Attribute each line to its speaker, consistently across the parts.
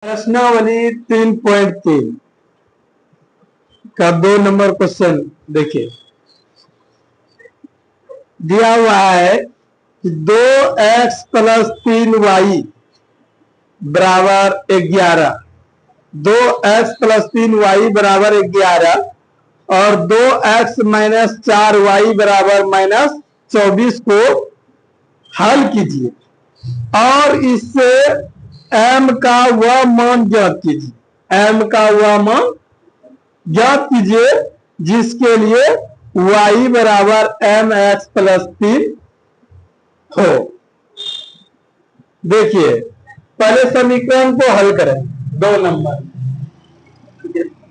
Speaker 1: प्रश्नावली 3.3 का 2 number question देखिए। दिया हुआ है कि 2x + 3y बराबर 11, 2x + 3y बराबर 11 और 2x - 4y बराबर -24 को हल कीजिए और इससे m का वह मान ज्ञात कीजिए। m का वह मान ज्ञात कीजिए जिसके लिए y बराबर mx + 3 हो। देखिए पहले समीकरण को हल करें। 2 नंबर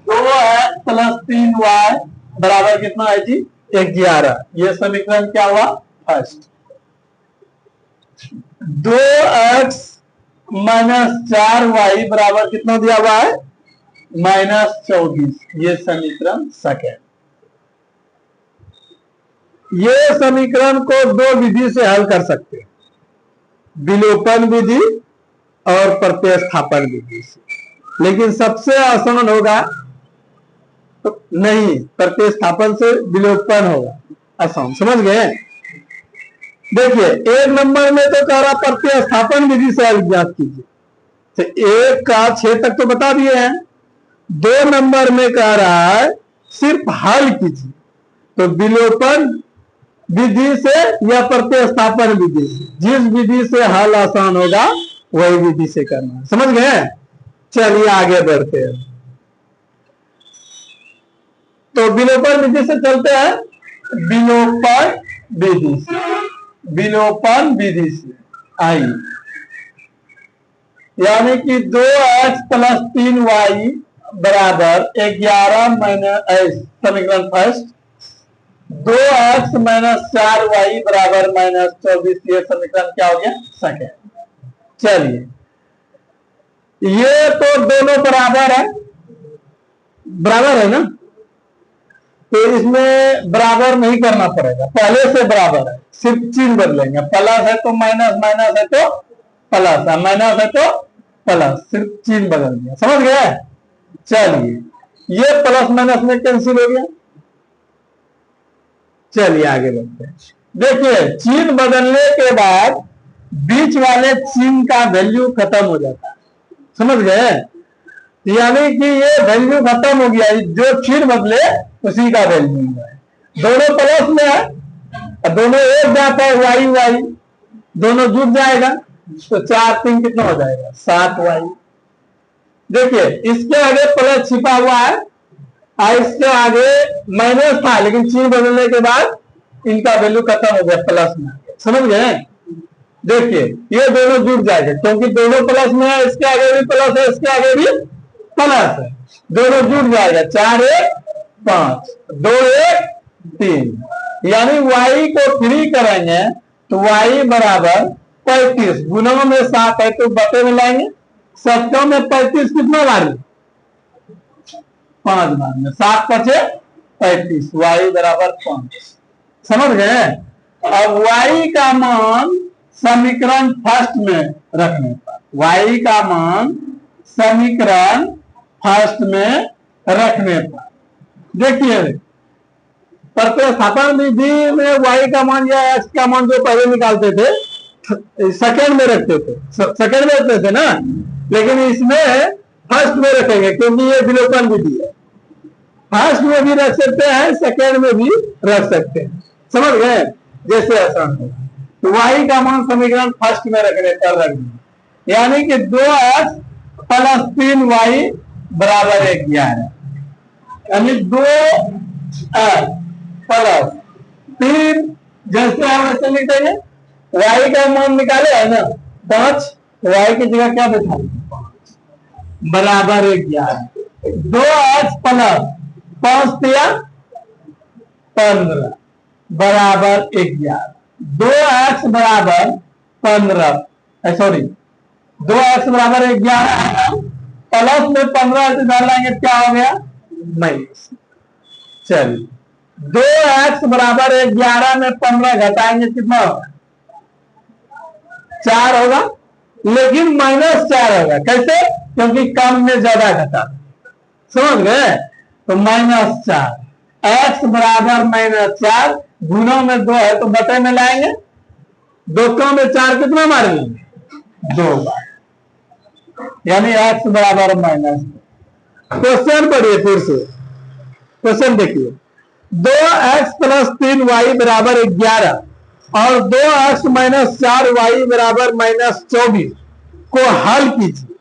Speaker 1: 2x + 3y बराबर कितना है जी? 11। ये समीकरण क्या हुआ? फर्स्ट। 2x - 4y बराबर कितना दिया हुआ है? -24। ये समीकरण सेकेंड। ये समीकरण को 2 विधि से हल कर सकते हैं, विलोपन विधि और प्रतिस्थापन विधि से। लेकिन सबसे आसान होगा तो नहीं, प्रतिस्थापन से विलोपन होगा आसान। समझ गए? देखिए 1 नंबर में तो कह रहा प्रतिस्थापन विधि से हल ज्ञात कीजिए, तो 1 का 6 तक तो बता दिए हैं। 2 नंबर में कह रहा है सिर्फ हल कीजिए, तो विलोपन विधि से या प्रतिस्थापन विधि से, जिस विधि से हल आसान होगा वही विधि से करना है। समझ गए? चलिए आगे बढ़ते हैं। तो विलोपन विधि से चलते हैं। विलोपन विधि से, विलोपन विधि से आई यानी कि 2x + 3y बराबर 11 समीकरण फर्स्ट, 2x - 4y बराबर -24। ये समीकरण क्या हो गया? सेकेंड। चलिए ये तो दोनों बराबर है, बराबर है ना, तो इसमें बराबर नहीं करना पड़ेगा, पहले से बराबर है, सिर्फ चिन्ह बदलेंगे। प्लस है तो माइनस, माइनस है तो प्लस, माइनस है तो प्लस, सिर्फ चिन्ह बदल दिया। समझ गए? चलिए ये प्लस माइनस में कैंसिल हो गया। चलिए आगे बढ़ते हैं। देखिए चिन्ह बदलने के बाद बीच वाले चिन्ह का वैल्यू खत्म हो जाता है। समझ गए? यानी कि ये वैल्यू खत्म हो गया, जो चिन्ह बदले उसी का वैल्यू है। दोनों प्लस में है, दोनों एक जाता है, वाई वाई दोनों जुड़ जाएगा, तो 4 3 कितना हो जाएगा? 7y। देखिए इसके आगे प्लस छिपा हुआ है और इसके आगे माइनस था, लेकिन चिन्ह बदलने के बाद इनका वैल्यू खत्म हो गया प्लस में। समझ गए? देखिए ये दोनों जुड़ जाएगा क्योंकि दोनों प्लस में है, इसके आगे भी प्लस है, इसके आगे भी प्लस है, दोनों जुड़ जाएगा। 4 1 5, 2 1 3, यानी y को 3 करेंगे तो y बराबर 35। गुणों में 7 है तो बटे में लाएंगे, शतकों में 35 कितना बार? 5 बार में। 7 5 35, y बराबर 5। समझ गए? अब y का मान समीकरण फर्स्ट में रखने पर, y का मान समीकरण फर्स्ट में रखने पर, देखिए प्रतिस्थापन विधि में y का मान या x का मान जो पहले निकालते थे सेकंड में रखते थे, सेकंड में रखते थे ना, लेकिन इसमें फर्स्ट में रखेंगे क्योंकि ये विलोपन विधि है। फर्स्ट में भी रख सकते हैं, सेकंड में भी रख सकते हैं। समझ गए? जैसे आसान होगा। तो y का मान समीकरण फर्स्ट में रखने पर रख दिया, यानी कि 2x + 3y बराबर 11, यानी 2x + 3, जैसे हम ऐसे लिखेंगे y का मान निकाले है ना 5, y की जगह क्या बैठा? 5 बराबर 11। 2x + 5 दिया 15 बराबर 11। 2x बराबर 15, सॉरी 2x बराबर 11 प्लस में 15 से डालेंगे क्या हो गया? माइनस। चलिए 2x बराबर 11 में 15 घटाएंगे कितना होगा? 4 होगा, लेकिन -4 होगा। कैसे? क्योंकि कम में ज्यादा घटा, समझ गए। तो -4 x बराबर -4, गुणों में 2 है तो बटे में लाएंगे, 2 में 4 कितना मार लेंगे 2 बार, यानी x बराबर -2। क्वेश्चन पढ़िए फिर से, क्वेश्चन देखिए, 2x + 3y बराबर 11 और 2x - 4y बराबर -24 को हल कीजिए।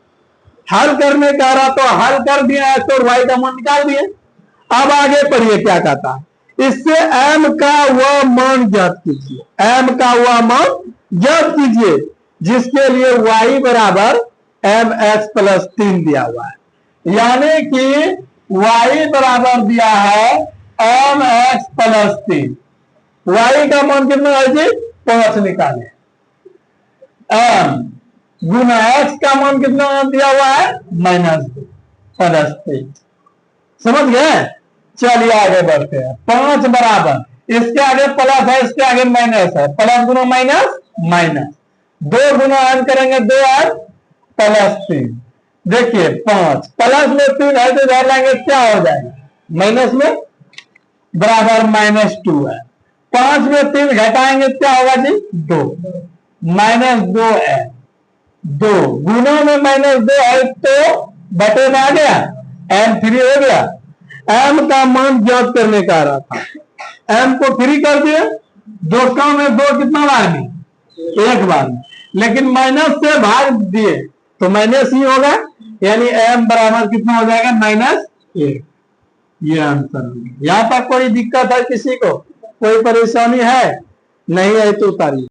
Speaker 1: हल करने का रहा तो हल कर दिया, x और y का मान निकाल दिए। अब आगे पढ़िए क्या कहता है, इससे m का वह मान ज्ञात कीजिए, m का वह मान ज्ञात कीजिए जिसके लिए y बराबर mx + 3 दिया हुआ है, यानी कि y बराबर दिया है mx + 3। y का मान कितना है जी 5 निकाले, m गुना x का मान कितना दिया हुआ है -2 + 3। समझ गए। चलिए आगे बढ़ते हैं। 5 बराबर, इसके आगे प्लस है, इसके आगे माइनस है, प्लस गुना माइनस माइनस, 2 गुना n करेंगे 2n + 3। देखिए 5 प्लस में 3 है तो इधर लाएंगे क्या हो जाएगा माइनस में, बराबर -2 है। 5 में 3 घटाएंगे क्या होगा जी 2, -2 है, 2 गुना में -2 है तो बटे में आ गया, m3 हो गया। m का मान ज्ञात करने का रहा था, m को 3 कर दिए, 2 में 2 कितना बार में 1 बार में, लेकिन माइनस से भाग दिए तो माइनस ही होगा, यानी m बराबर कितना हो जाएगा -1। ये आंसर है। यहां तक कोई दिक्कत है किसी को, कोई परेशानी है नहीं है तो उतारिए।